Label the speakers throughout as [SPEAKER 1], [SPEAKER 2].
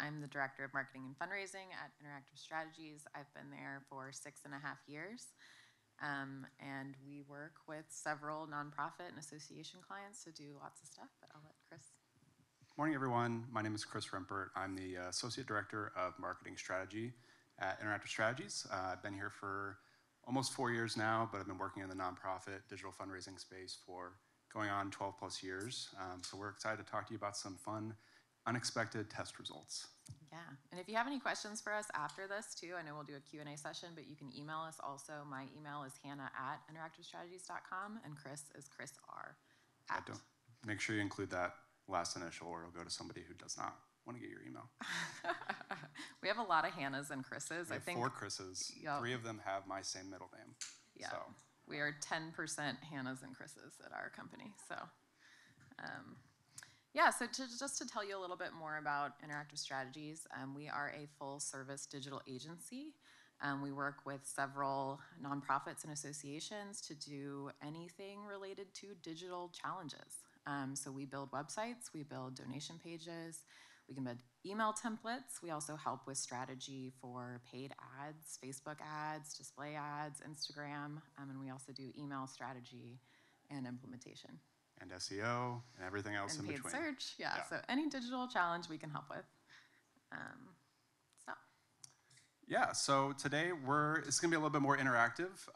[SPEAKER 1] I'm the Director of Marketing and Fundraising at Interactive Strategies. I've been there for 6.5 years. And we work with several nonprofit and association clients to do lots of stuff, but I'll let Chris.
[SPEAKER 2] Morning, everyone. My name is Chris Rempert. I'm the Associate Director of Marketing Strategy at Interactive Strategies. I've been here for almost 4 years now, but I've been working in the nonprofit digital fundraising space for going on 12 plus years. So we're excited to talk to you about some fun, unexpected test results.
[SPEAKER 1] Yeah, and if you have any questions for us after this too, I know we'll do a Q&A session, but you can email us also. My email is hannah@interactivestrategies.com and Chris is chrisr@.
[SPEAKER 2] Make sure you include that last initial or it'll go to somebody who does not want to get your email.
[SPEAKER 1] We have a lot of Hannahs and Chris's.
[SPEAKER 2] I think 4 Chris's. Yep. 3 of them have my same middle name.
[SPEAKER 1] Yeah, so. We are 10% Hannahs and Chris's at our company. So, yeah, so just to tell you a little bit more about Interactive Strategies, we are a full-service digital agency. We work with several nonprofits and associations to do anything related to digital challenges. So we build websites, we build donation pages, we can build email templates. We also help with strategy for paid ads, Facebook ads, display ads, Instagram, and we also do email strategy and implementation.
[SPEAKER 2] And SEO and everything else in between.
[SPEAKER 1] And paid search, yeah. So any digital challenge we can help with.
[SPEAKER 2] Yeah, so today it's going to be a little bit more interactive.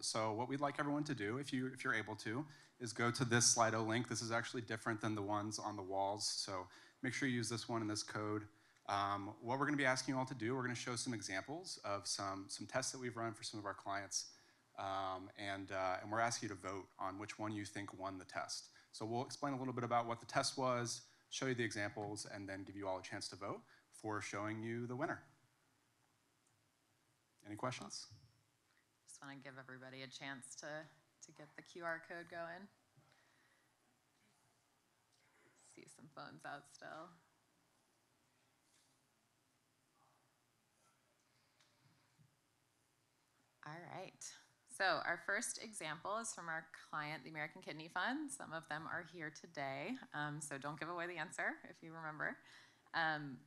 [SPEAKER 2] So what we'd like everyone to do, if you're able to, is go to this Slido link. This is actually different than the ones on the walls, so make sure you use this one and this code. What we're going to be asking you all to do, we're going to show some examples of some tests that we've run for some of our clients, and we're asking you to vote on which one you think won the test. So we'll explain a little bit about what the test was, show you the examples, and then give you all a chance to vote before showing you the winner. Any questions?
[SPEAKER 1] Just want to give everybody a chance to get the QR code going. See some phones out still. All right. So our first example is from our client, the American Kidney Fund. Some of them are here today, so don't give away the answer if you remember.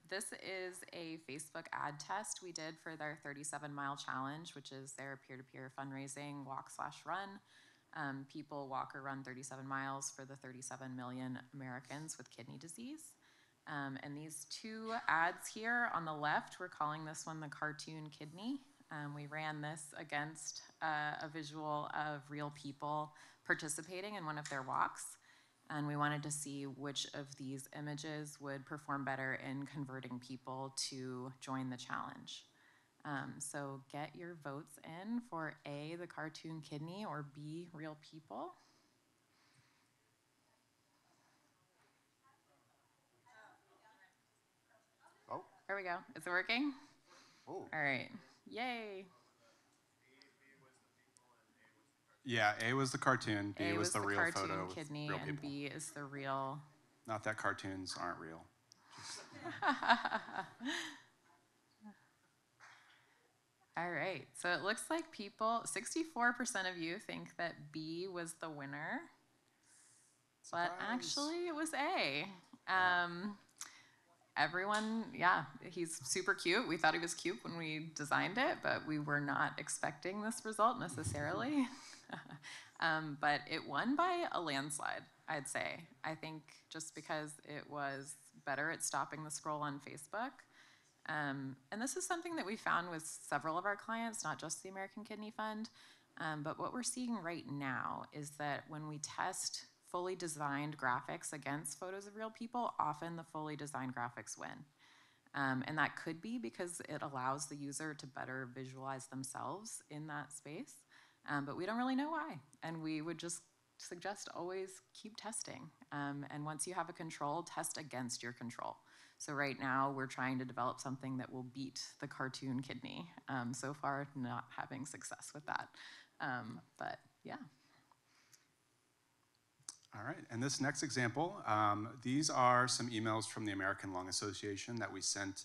[SPEAKER 1] This is a Facebook ad test we did for their 37-mile challenge, which is their peer-to-peer fundraising walk/run. People walk or run 37 miles for the 37 million Americans with kidney disease. And these 2 ads here on the left, we're calling this one the cartoon kidney. We ran this against a visual of real people participating in one of their walks. And we wanted to see which of these images would perform better in converting people to join the challenge. So get your votes in for A, the cartoon kidney, or B, real people.
[SPEAKER 2] Oh.
[SPEAKER 1] There we go. Is it working?
[SPEAKER 2] Oh.
[SPEAKER 1] All right. Yay.
[SPEAKER 2] Yeah, A was the cartoon, B was the real
[SPEAKER 1] cartoon
[SPEAKER 2] photo
[SPEAKER 1] kidney,
[SPEAKER 2] with real
[SPEAKER 1] and
[SPEAKER 2] people.
[SPEAKER 1] B is the real.
[SPEAKER 2] Not that cartoons aren't real.
[SPEAKER 1] All right, so it looks like 64% of you think that B was the winner,
[SPEAKER 2] Surprise.
[SPEAKER 1] But actually it was A. Everyone, yeah, he's super cute. We thought he was cute when we designed it, but we were not expecting this result necessarily. But it won by a landslide, I'd say. I think just because it was better at stopping the scroll on Facebook. And this is something that we found with several of our clients, not just the American Kidney Fund. But what we're seeing right now is that when we test fully designed graphics against photos of real people, often the fully designed graphics win. And that could be because it allows the user to better visualize themselves in that space. But we don't really know why. And we would just suggest always keep testing. And once you have a control, test against your control. So right now we're trying to develop something that will beat the cartoon kidney. So far, not having success with that. But yeah.
[SPEAKER 2] All right, and this next example, these are some emails from the American Lung Association that we sent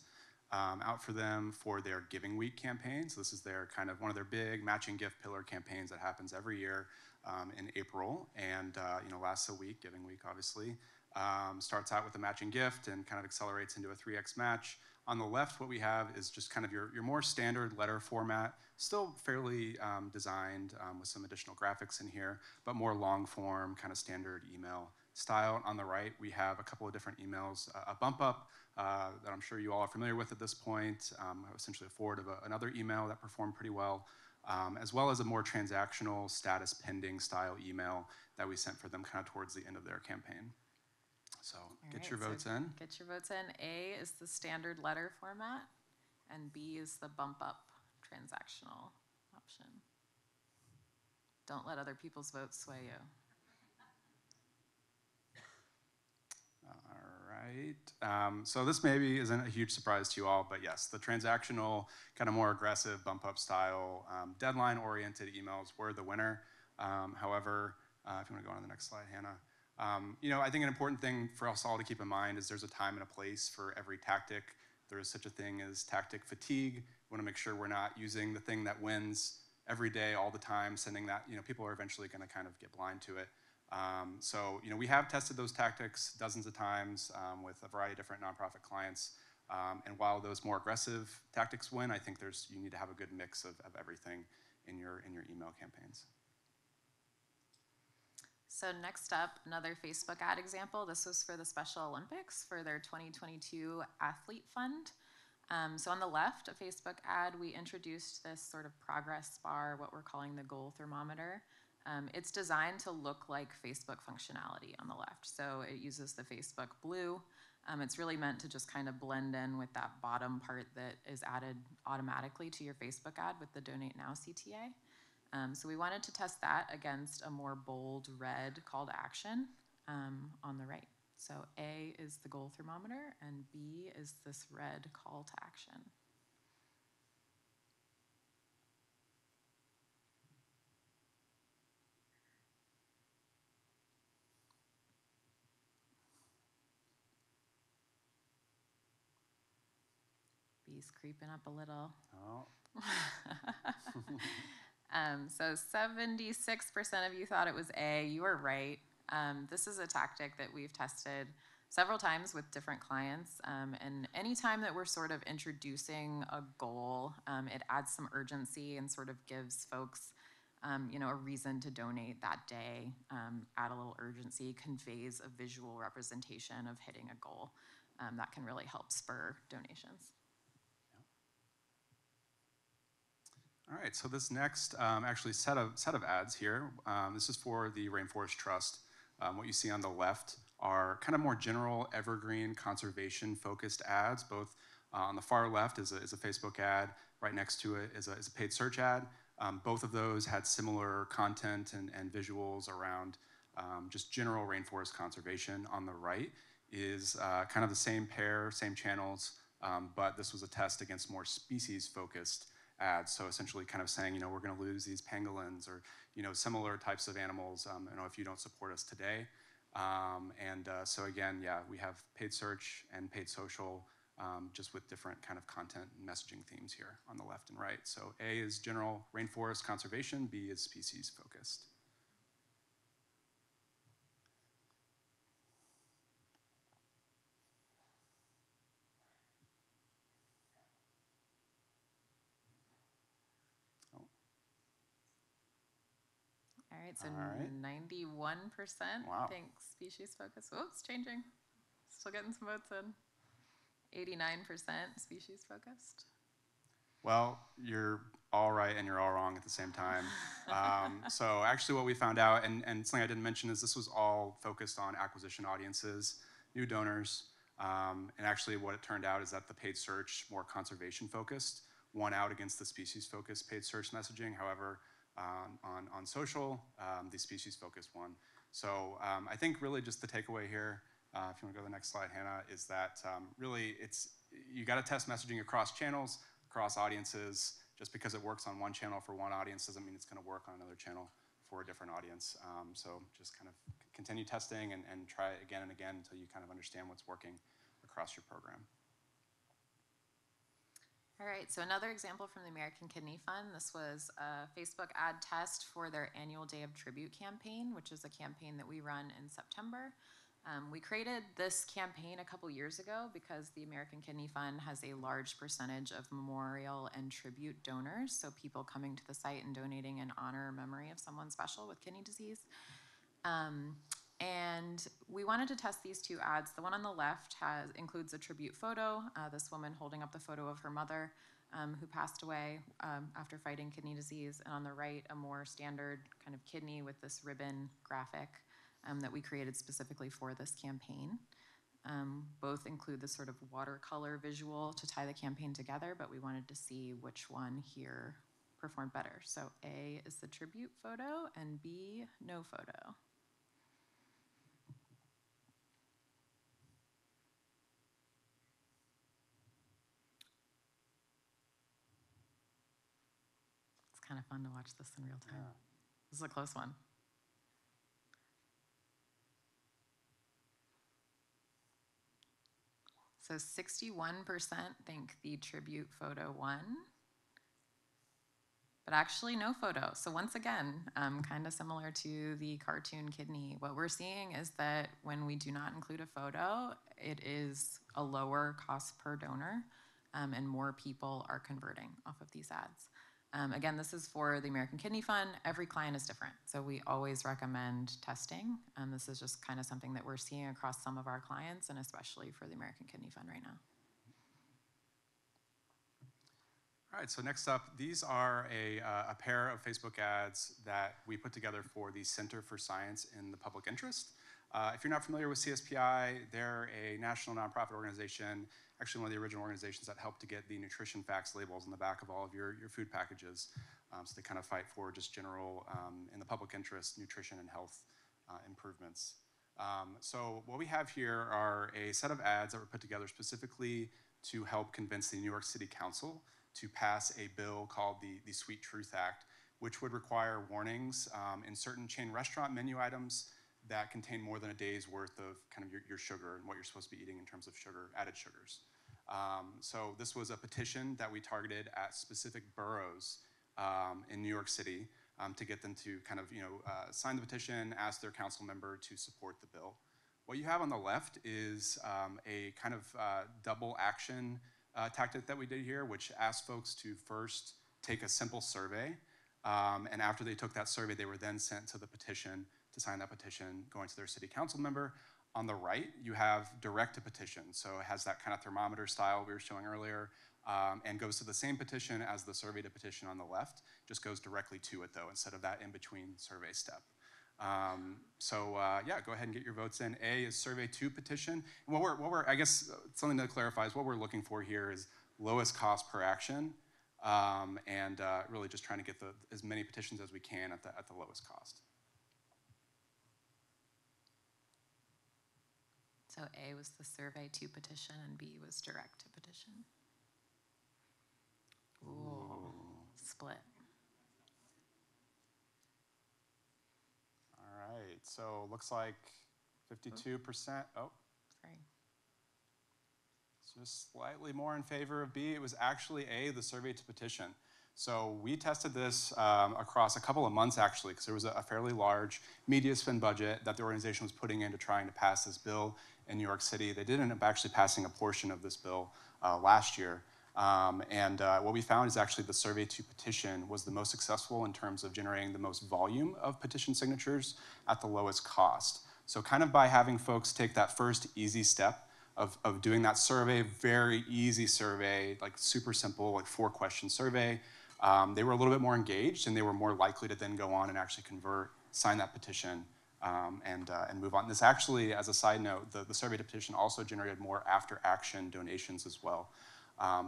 [SPEAKER 2] out for them for their Giving Week campaign. So this is their kind of one of their big matching gift pillar campaigns that happens every year in April, and lasts a week. Giving Week, obviously, starts out with a matching gift and kind of accelerates into a 3x match. On the left, what we have is just kind of your more standard letter format, still fairly designed with some additional graphics in here, but more long form, kind of standard email style. On the right, we have a couple of different emails, a bump up that I'm sure you all are familiar with at this point, essentially a forward of another email that performed pretty well, as well as a more transactional status pending style email that we sent for them kind of towards the end of their campaign. So get your votes in.
[SPEAKER 1] Get your votes in. A is the standard letter format, and B is the bump up transactional option. Don't let other people's votes sway you.
[SPEAKER 2] All right. So this maybe isn't a huge surprise to you all, but yes, the transactional, kind of more aggressive bump up style, deadline oriented emails were the winner. However, if you want to go on to the next slide, Hannah. I think an important thing for us all to keep in mind is there's a time and a place for every tactic. There is such a thing as tactic fatigue. We want to make sure we're not using the thing that wins every day, all the time, sending that, people are eventually going to kind of get blind to it. So we have tested those tactics dozens of times with a variety of different nonprofit clients. And while those more aggressive tactics win, I think you need to have a good mix of everything in your email campaigns.
[SPEAKER 1] So next up, another Facebook ad example. This was for the Special Olympics for their 2022 Athlete Fund. So on the left, a Facebook ad, we introduced this sort of progress bar, what we're calling the goal thermometer. It's designed to look like Facebook functionality on the left. So it uses the Facebook blue. It's really meant to just kind of blend in with that bottom part that is added automatically to your Facebook ad with the Donate Now CTA. So we wanted to test that against a more bold red call to action on the right. So A is the goal thermometer and B is this red call to action. B's creeping up a little.
[SPEAKER 2] Oh.
[SPEAKER 1] So 76% of you thought it was A. You were right. This is a tactic that we've tested several times with different clients. And anytime that we're sort of introducing a goal, it adds some urgency and sort of gives folks a reason to donate that day. Add a little urgency, conveys a visual representation of hitting a goal. That can really help spur donations.
[SPEAKER 2] All right, so this next actually set of ads here, this is for the Rainforest Trust. What you see on the left are kind of more general evergreen conservation focused ads. Both on the far left is a Facebook ad, right next to it is a paid search ad. Both of those had similar content and visuals around just general rainforest conservation. On the right is kind of the same pair, same channels, but this was a test against more species focused ads. So essentially kind of saying, we're going to lose these pangolins or, similar types of animals, if you don't support us today. So again, yeah, we have paid search and paid social, just with different kind of content and messaging themes here on the left and right. So A is general rainforest conservation, B is species focused.
[SPEAKER 1] All right, so
[SPEAKER 2] All right.
[SPEAKER 1] 91%
[SPEAKER 2] Wow.
[SPEAKER 1] think species focused. Oh, it's changing. Still getting some votes in. 89% species focused.
[SPEAKER 2] Well, you're all right and you're all wrong at the same time. So actually what we found out, and something I didn't mention, is this was all focused on acquisition audiences, new donors. And actually what it turned out is that the paid search, more conservation focused, won out against the species focused paid search messaging. However, on social, the species focused one. So I think really just the takeaway here, if you want to go to the next slide, Hannah, is that really you got to test messaging across channels, across audiences. Just because it works on one channel for one audience doesn't mean it's going to work on another channel for a different audience. So just kind of continue testing and try it again and again until you kind of understand what's working across your program.
[SPEAKER 1] All right, so another example from the American Kidney Fund. This was a Facebook ad test for their annual Day of Tribute campaign, which is a campaign that we run in September. We created this campaign a couple years ago because the American Kidney Fund has a large percentage of memorial and tribute donors, so people coming to the site and donating in honor or memory of someone special with kidney disease. And we wanted to test these two ads. The one on the left includes a tribute photo, this woman holding up the photo of her mother who passed away after fighting kidney disease, and on the right, a more standard kind of kidney with this ribbon graphic that we created specifically for this campaign. Both include this sort of watercolor visual to tie the campaign together, but we wanted to see which one here performed better. So A is the tribute photo and B, no photo. It's kind of fun to watch this in real time. Yeah. This is a close one. So 61% think the tribute photo won, but actually no photo. So once again, kind of similar to the cartoon kidney, what we're seeing is that when we do not include a photo, it is a lower cost per donor, and more people are converting off of these ads. Again, this is for the American Kidney Fund. Every client is different, so we always recommend testing. This is just kind of something that we're seeing across some of our clients, and especially for the American Kidney Fund right now.
[SPEAKER 2] All right, so next up, these are a pair of Facebook ads that we put together for the Center for Science in the Public Interest. If you're not familiar with CSPI, they're a national nonprofit organization, actually one of the original organizations that helped to get the nutrition facts labels on the back of all of your food packages. So they kind of fight for just general, in the public interest, nutrition and health improvements. So what we have here are a set of ads that were put together specifically to help convince the New York City Council to pass a bill called the Sweet Truth Act, which would require warnings in certain chain restaurant menu items that contain more than a day's worth of kind of your sugar and what you're supposed to be eating in terms of sugar, added sugars. So this was a petition that we targeted at specific boroughs in New York City to get them to kind of sign the petition, ask their council member to support the bill. What you have on the left is a kind of double action tactic that we did here, which asked folks to first take a simple survey, and after they took that survey, they were then sent to the petition to sign that petition, going to their city council member. On the right, you have direct to petition, so it has that kind of thermometer style we were showing earlier, and goes to the same petition as the survey to petition on the left, just goes directly to it though, instead of that in-between survey step. Yeah, go ahead and get your votes in. A is survey to petition. And what we're I guess something to clarify is what we're looking for here is lowest cost per action, and really just trying to get as many petitions as we can at the lowest cost.
[SPEAKER 1] So A was the survey to petition and B was direct to petition. Ooh, split.
[SPEAKER 2] All right, so looks like 52%. Oh,
[SPEAKER 1] sorry.
[SPEAKER 2] It's just slightly more in favor of B. It was actually A, the survey to petition. So we tested this across a couple of months actually, because there was a fairly large media spend budget that the organization was putting into trying to pass this bill in New York City. They did end up actually passing a portion of this bill last year. What we found is actually the survey to petition was the most successful in terms of generating the most volume of petition signatures at the lowest cost. So kind of by having folks take that first easy step of doing that survey, very easy survey, like super simple, like 4-question survey, they were a little bit more engaged and they were more likely to then go on and actually convert, sign that petition, and move on. This actually, as a side note, the survey to petition also generated more after-action donations as well.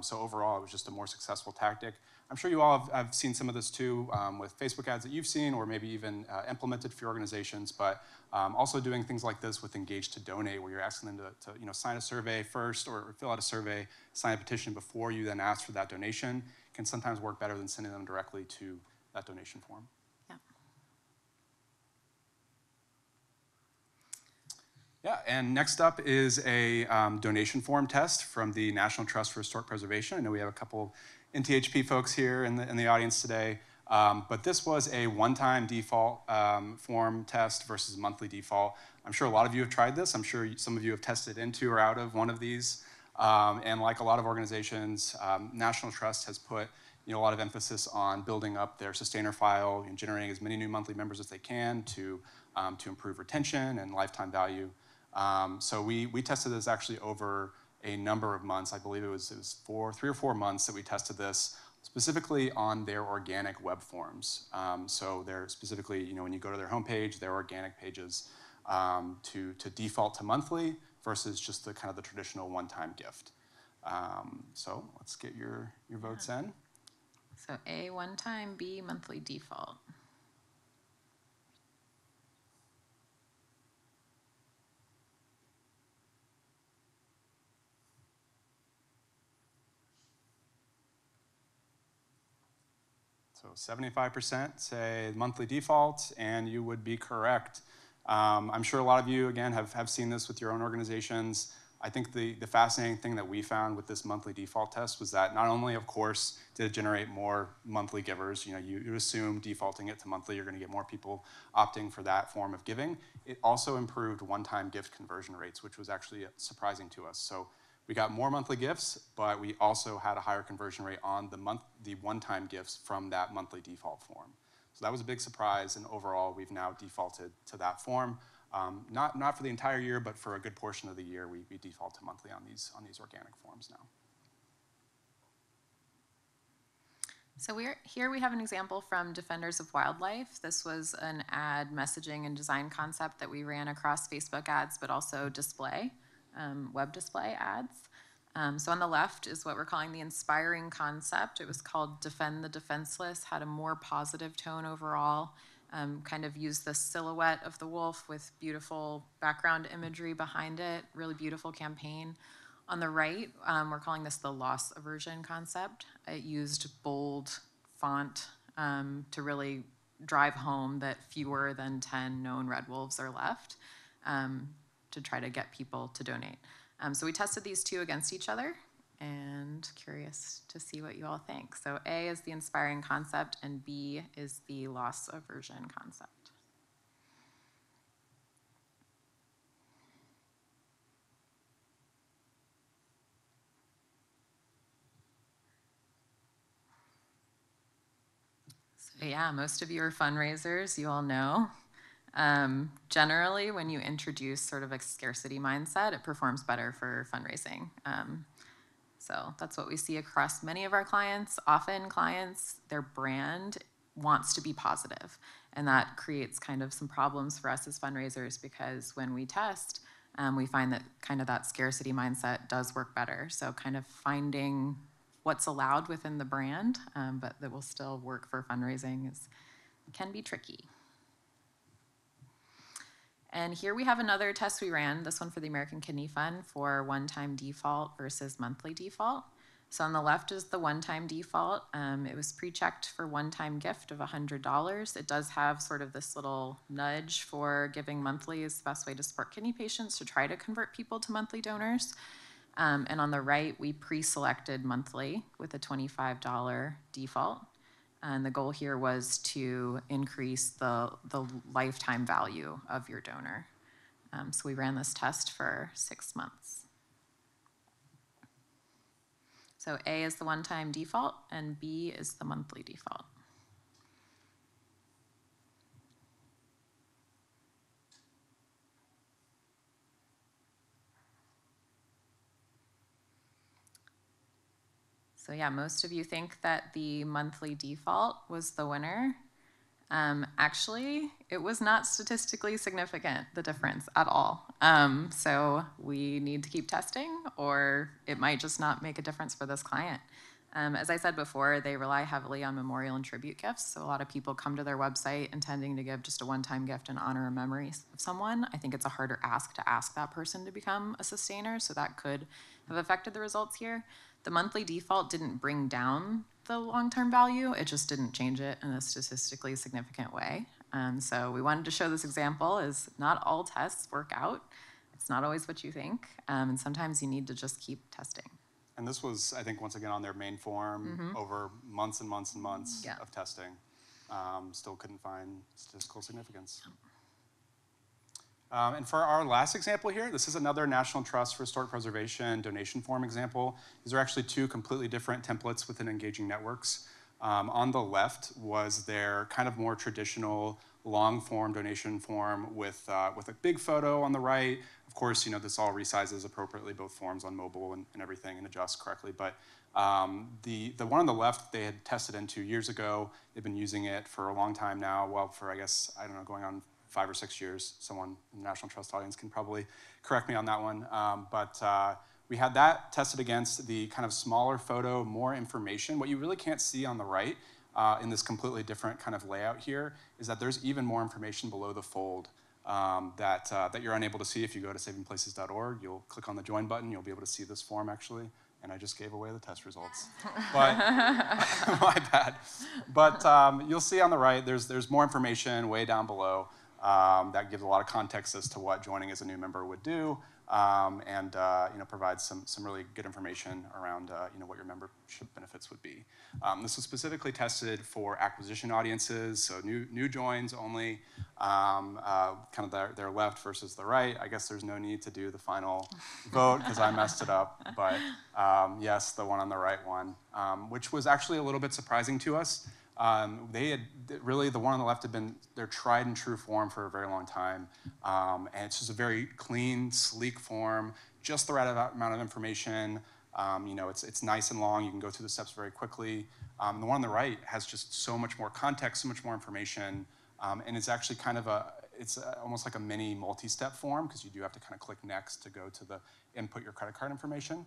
[SPEAKER 2] So overall, it was just a more successful tactic. I'm sure you all have seen some of this too with Facebook ads that you've seen or maybe even implemented for your organizations, but also doing things like this with Engage to Donate, where you're asking them to sign a survey first or fill out a survey, sign a petition before you then ask for that donation, can sometimes work better than sending them directly to that donation form. Yeah, and next up is a donation form test from the National Trust for Historic Preservation. I know we have a couple NTHP folks here in the audience today. But this was a one-time default form test versus monthly default. I'm sure a lot of you have tried this. I'm sure some of you have tested into or out of one of these. And like a lot of organizations, National Trust has put a lot of emphasis on building up their sustainer file and generating as many new monthly members as they can to improve retention and lifetime value. So we tested this actually over a number of months. I believe it was 3 or 4 months that we tested this specifically on their organic web forms. So they're specifically, when you go to their homepage, their organic pages to default to monthly versus just the kind of the traditional one-time gift. So let's get your votes in.
[SPEAKER 1] So A, one time, B, monthly default.
[SPEAKER 2] So 75% say monthly default, and you would be correct. I'm sure a lot of you, again, have seen this with your own organizations. I think the fascinating thing that we found with this monthly default test was that not only, of course, did it generate more monthly givers, you assume defaulting it to monthly, you're going to get more people opting for that form of giving. It also improved one-time gift conversion rates, which was actually surprising to us. So we got more monthly gifts, but we also had a higher conversion rate on the one-time gifts from that monthly default form. So that was a big surprise, and overall, we've now defaulted to that form. Not for the entire year, but for a good portion of the year, we default to monthly on these organic forms now.
[SPEAKER 1] So here we have an example from Defenders of Wildlife. This was an ad messaging and design concept that we ran across Facebook ads, but also display, web display ads. So on the left is what we're calling the inspiring concept. It was called Defend the Defenseless, had a more positive tone overall, kind of used the silhouette of the wolf with beautiful background imagery behind it, really beautiful campaign. On the right, we're calling this the loss aversion concept. It used bold font to really drive home that fewer than 10 known red wolves are left to try to get people to donate. So we tested these two against each other, and curious to see what you all think. So A is the inspiring concept, and B is the loss aversion concept. So yeah, most of you are fundraisers, you all know. Generally, when you introduce sort of a scarcity mindset, it performs better for fundraising. So that's what we see across many of our clients. Often clients, their brand wants to be positive, and that creates kind of some problems for us as fundraisers, because when we test, we find that kind of that scarcity mindset does work better. So kind of finding what's allowed within the brand, but that will still work for fundraising can be tricky. And here we have another test we ran, this one for the American Kidney Fund, for one-time default versus monthly default. So on the left is the one-time default. It was pre-checked for one-time gift of $100. It does have sort of this little nudge for giving monthly is the best way to support kidney patients to try to convert people to monthly donors. And on the right, we pre-selected monthly with a $25 default. And the goal here was to increase the lifetime value of your donor. So we ran this test for 6 months. So A is the one-time default, and B is the monthly default. So yeah, most of you think that the monthly default was the winner. Actually, it was not statistically significant, the difference at all. So we need to keep testing, or it might just not make a difference for this client. As I said before, they rely heavily on memorial and tribute gifts. So a lot of people come to their website intending to give just a one-time gift in honor or memory of someone. I think it's a harder ask to ask that person to become a sustainer, so that could have affected the results here. The monthly default didn't bring down the long-term value, it just didn't change it in a statistically significant way. So we wanted to show this example as not all tests work out. It's not always what you think, and sometimes you need to just keep testing.
[SPEAKER 2] And this was, I think, once again on their main form over months and months and months of testing. still couldn't find statistical significance. And for our last example here, this is another National Trust for Historic Preservation donation form example. These are actually two completely different templates within Engaging Networks. On the left was their kind of more traditional long form donation form with a big photo on the right. Of course, this all resizes appropriately, both forms on mobile and everything, and adjusts correctly. But the one on the left, they had tested in 2 years ago. They've been using it for a long time now, well, for, I guess, I don't know, going on 5 or 6 years. Someone in the National Trust audience can probably correct me on that one. But we had that tested against the kind of smaller photo, more information. What you really can't see on the right in this completely different kind of layout here is that there's even more information below the fold that you're unable to see if you go to savingplaces.org. You'll click on the join button. You'll be able to see this form, actually. And I just gave away the test results. But my bad. But you'll see on the right, there's more information way down below that gives a lot of context as to what joining as a new member would do, and provides some really good information around what your membership benefits would be. This was specifically tested for acquisition audiences, so new joins only, kind of their left versus the right. I guess there's no need to do the final vote because I messed it up, but yes, the one on the right one, which was actually a little bit surprising to us. They had really, the one on the left had been their tried and true form for a very long time. And it's just a very clean, sleek form, just the right amount of information. It's nice and long. You can go through the steps very quickly. The one on the right has just so much more context, so much more information. And it's actually kind of almost like a mini multi-step form because you do have to kind of click next to go to the input your credit card information.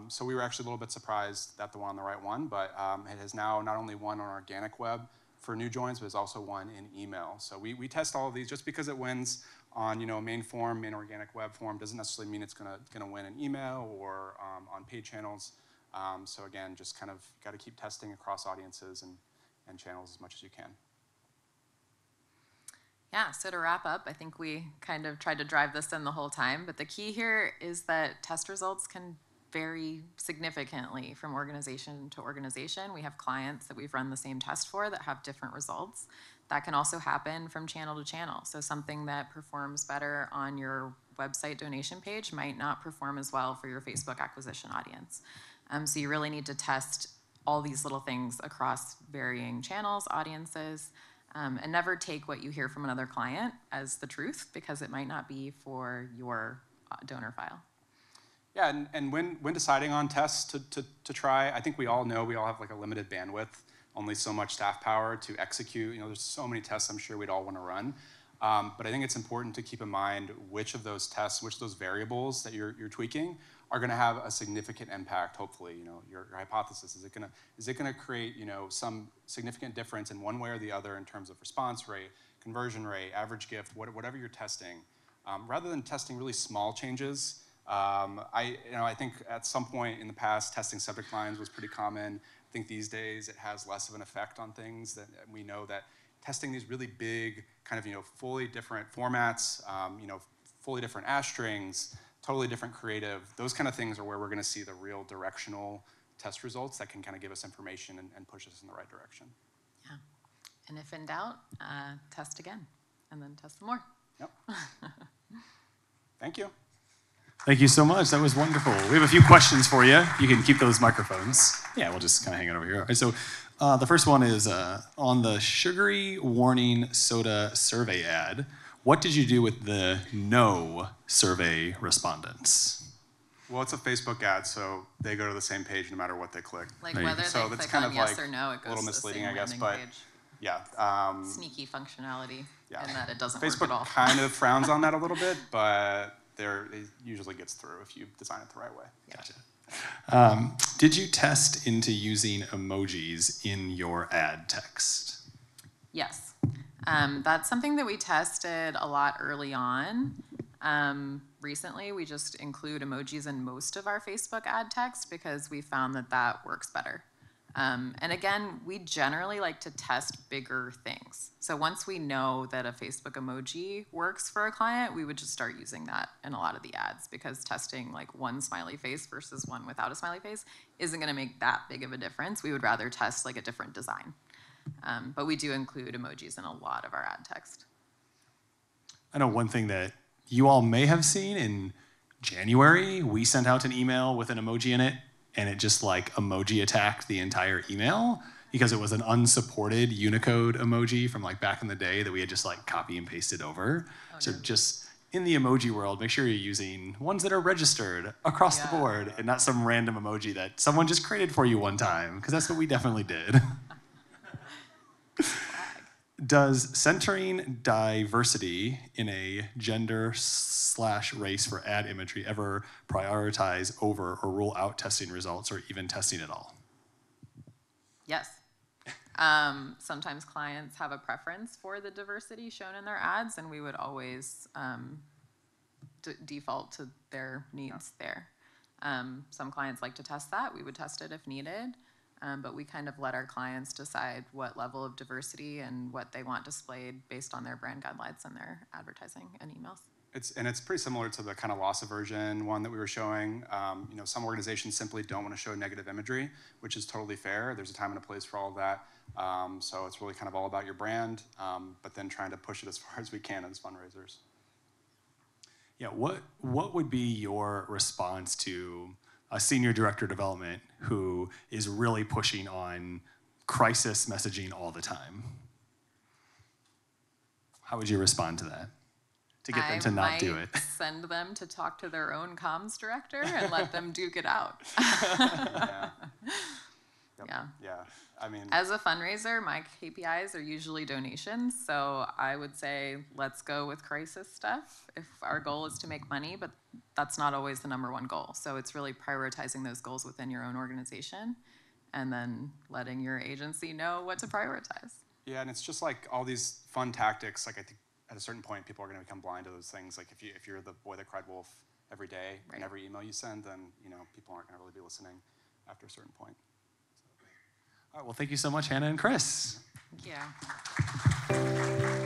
[SPEAKER 2] So we were actually a little bit surprised that the one on the right won, but it has now not only won on organic web for new joins, but it's also won in email. So we test all of these. Just because it wins on main form, main organic web form, doesn't necessarily mean it's gonna win in email or on paid channels. So again, just kind of got to keep testing across audiences and channels as much as you can.
[SPEAKER 1] Yeah, so to wrap up, I think we kind of tried to drive this in the whole time, but the key here is that test results can vary significantly from organization to organization. We have clients that we've run the same test for that have different results. That can also happen from channel to channel. So something that performs better on your website donation page might not perform as well for your Facebook acquisition audience. So you really need to test all these little things across varying channels, audiences, and never take what you hear from another client as the truth because it might not be for your donor file.
[SPEAKER 2] Yeah, and when deciding on tests to try, I think we all know we all have like a limited bandwidth, only so much staff power to execute. There's so many tests I'm sure we'd all want to run. But I think it's important to keep in mind which of those tests, which of those variables that you're tweaking are going to have a significant impact, hopefully. Your hypothesis, is it going to create some significant difference in one way or the other in terms of response rate, conversion rate, average gift, whatever you're testing. Rather than testing really small changes, I think at some point in the past, testing subject lines was pretty common. I think these days it has less of an effect on things. That we know that testing these really big, kind of fully different formats, fully different ash strings, totally different creative. Those kind of things are where we're going to see the real directional test results that can kind of give us information and push us in the right direction.
[SPEAKER 1] Yeah, and if in doubt, test again, and then test some more.
[SPEAKER 2] Yep. Thank you.
[SPEAKER 3] Thank you so much. That was wonderful. We have a few questions for you. You can keep those microphones. Yeah, we'll just kind of hang it over here. All right, so the first one is on the sugary warning soda survey ad. What did you do with the no survey respondents?
[SPEAKER 2] Well, it's a Facebook ad, so they go to the same page no matter what they click.
[SPEAKER 1] Like whether
[SPEAKER 2] so
[SPEAKER 1] they
[SPEAKER 2] that's
[SPEAKER 1] click
[SPEAKER 2] kind
[SPEAKER 1] on
[SPEAKER 2] of
[SPEAKER 1] yes
[SPEAKER 2] like
[SPEAKER 1] or no, it goes
[SPEAKER 2] a little
[SPEAKER 1] to the
[SPEAKER 2] misleading,
[SPEAKER 1] same
[SPEAKER 2] I guess,
[SPEAKER 1] landing
[SPEAKER 2] but
[SPEAKER 1] page.
[SPEAKER 2] yeah.
[SPEAKER 1] Sneaky functionality,
[SPEAKER 2] Yeah.
[SPEAKER 1] and that it doesn't work
[SPEAKER 2] Facebook
[SPEAKER 1] at all.
[SPEAKER 2] kind of frowns on that a little bit, but it usually gets through if you design it the right way.
[SPEAKER 3] Gotcha. Did you test into using emojis in your ad text?
[SPEAKER 1] Yes. That's something that we tested a lot early on. Recently, we just include emojis in most of our Facebook ad text because we found that works better. And again, we generally like to test bigger things. So once we know that a Facebook emoji works for a client, we would just start using that in a lot of the ads because testing like one smiley face versus one without a smiley face isn't going to make that big of a difference. We would rather test like a different design. But we do include emojis in a lot of our ad text.
[SPEAKER 3] I know one thing that you all may have seen in January, we sent out an email with an emoji in it, and it just like emoji attacked the entire email because it was an unsupported Unicode emoji from like back in the day that we had just like copy and pasted over. So just in the emoji world, make sure you're using ones that are registered across the board and not some random emoji that someone just created for you one time, because that's what we definitely did. Does centering diversity in a gender/race for ad imagery ever prioritize over or rule out testing results or even testing at all?
[SPEAKER 1] Yes. Sometimes clients have a preference for the diversity shown in their ads, and we would always default to their needs there. Some clients like to test that. We would test it if needed. But we kind of let our clients decide what level of diversity and what they want displayed based on their brand guidelines and their advertising and emails.
[SPEAKER 2] It's pretty similar to the kind of loss aversion one that we were showing. Some organizations simply don't want to show negative imagery, which is totally fair. There's a time and a place for all of that. So it's really kind of all about your brand, but then trying to push it as far as we can as fundraisers.
[SPEAKER 3] Yeah, what would be your response to a senior director of development who is really pushing on crisis messaging all the time? How would you respond to that? To get them to not do it.
[SPEAKER 1] I might send them to talk to their own comms director and let them duke it out.
[SPEAKER 2] Yeah. Yep. Yeah. I mean,
[SPEAKER 1] as a fundraiser, my KPIs are usually donations, so I would say let's go with crisis stuff if our goal is to make money, but that's not always the number one goal. So it's really prioritizing those goals within your own organization and then letting your agency know what to prioritize.
[SPEAKER 2] Yeah, and it's just like all these fun tactics. Like I think at a certain point, people are going to become blind to those things. Like if you're the boy that cried wolf every day in every email you send, then people aren't going to really be listening after a certain point.
[SPEAKER 3] All right, well, thank you so much, Hannah and Chris.
[SPEAKER 1] Thank you.